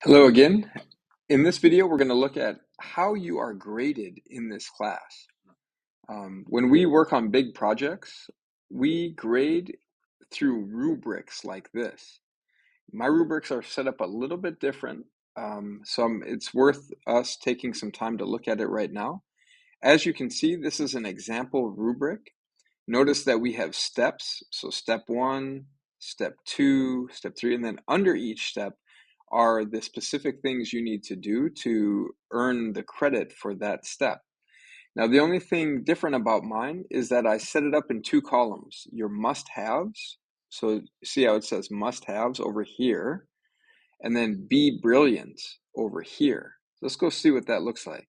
Hello again. In this video, we're going to look at how you are graded in this class. When we work on big projects, we grade through rubrics like this. My rubrics are set up a little bit different, it's worth us taking some time to look at it right now. As you can see, this is an example rubric. Notice that we have steps, so step one, step two, step three, and then under each step are the specific things you need to do to earn the credit for that step. Now, the only thing different about mine is that I set it up in two columns. Your must-haves, so see how it says must-haves over here, and then be brilliant over here. So let's go see what that looks like.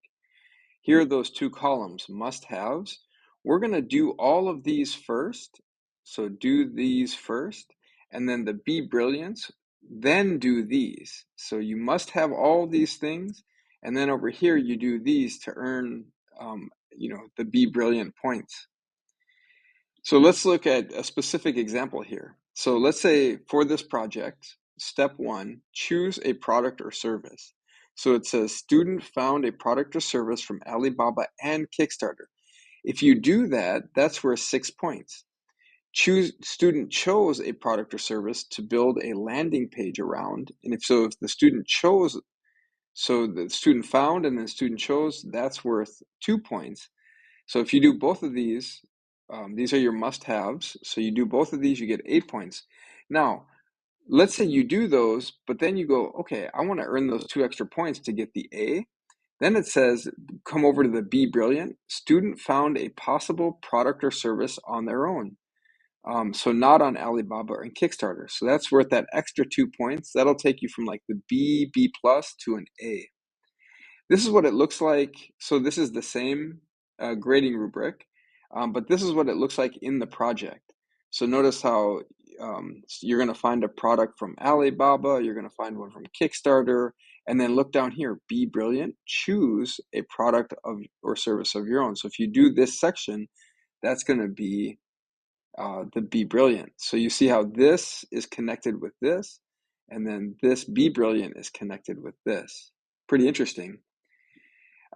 Here are those two columns, must-haves. We're going to do all of these first. So do these first, and then the be brilliant, then do these. So you must have all these things, and then over here you do these to earn, the be brilliant points. So let's look at a specific example here. So let's say for this project, step one, choose a product or service. So it says student found a product or service from Alibaba and Kickstarter. If you do that, that's worth 6 points. Student chose a product or service to build a landing page around. And if the student chose, so the student found and then student chose, that's worth 2 points. So if you do both of these are your must-haves. So you do both of these, you get 8 points. Now, let's say you do those, but then you go, okay, I want to earn those 2 extra points to get the A. Then it says, come over to the Be Brilliant. Student found a possible product or service on their own. So not on Alibaba or Kickstarter. So that's worth that extra 2 points. That'll take you from like the B plus to an A. This is what it looks like. So this is the same grading rubric, but this is what it looks like in the project. So notice how you're going to find a product from Alibaba, you're going to find one from Kickstarter, and then look down here, be brilliant, choose a product of or service of your own. So if you do this section, that's going to be the be brilliant. So you see how this is connected with this, and then this be brilliant is connected with this. Pretty interesting.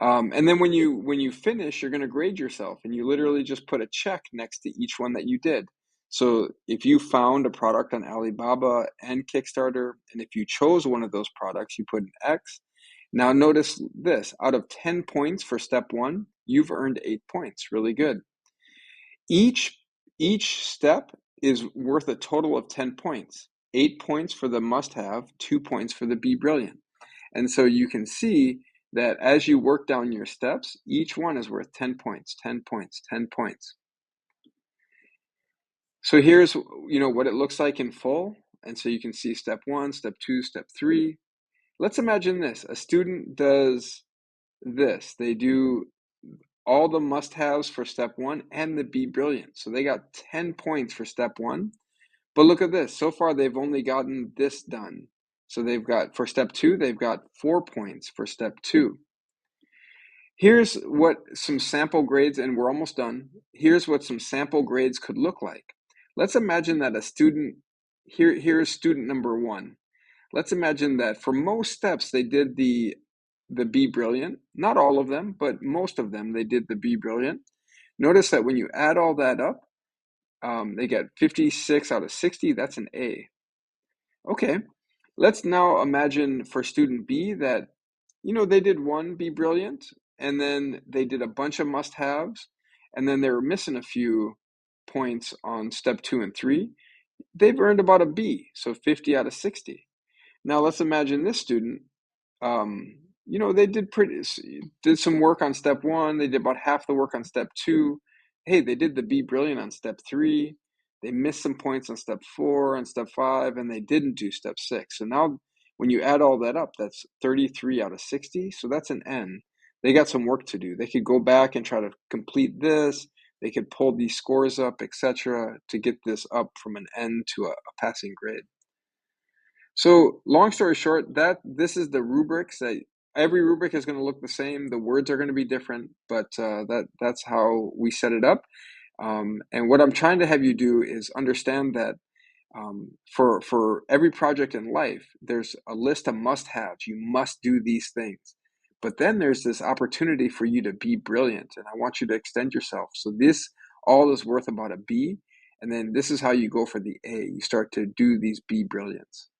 And then when you finish, you're going to grade yourself, and you literally just put a check next to each one that you did. So if you found a product on Alibaba and Kickstarter, and if you chose one of those products, you put an X. Now notice this, out of 10 points for step one, you've earned 8 points. Really good. Each step is worth a total of 10 points. 8 points for the must-have, 2 points for the be brilliant. And so you can see that as you work down your steps, each one is worth 10 points, 10 points, 10 points. So here's, what it looks like in full. And so you can see step one, step two, step three. Let's imagine this. A student does this. They do all the must-haves for step one and the be brilliant. So they got 10 points for step one. But look at this. So far, they've only gotten this done. So they've got, for step two, they've got 4 points for step two. Here's what some sample grades, and we're almost done. Here's what some sample grades could look like. Let's imagine that a student, here's student number one. Let's imagine that for most steps, they did the Be Brilliant. Not all of them, but most of them, they did the Be Brilliant. Notice that when you add all that up, they get 56 out of 60. That's an A. Okay, let's now imagine for student B that, they did one Be Brilliant, and then they did a bunch of must-haves, and then they were missing a few points on step two and three. They've earned about a B, so 50 out of 60. Now let's imagine this student, they did some work on step one, they did about half the work on step two. Hey, they did the Be Brilliant on step three. They missed some points on step four and step five, and they didn't do step six. So now when you add all that up, that's 33 out of 60. So that's an N. They got some work to do. They could go back and try to complete this. They could pull these scores up, etc., to get this up from an N to a passing grade. So long story short, this is the rubrics. That every rubric is going to look the same. The words are going to be different, but that's how we set it up. And what I'm trying to have you do is understand that For every project in life, there's a list of must-haves. You must do these things. But then there's this opportunity for you to be brilliant, and I want you to extend yourself. So this all is worth about a B, and then this is how you go for the A. You start to do these B brilliance.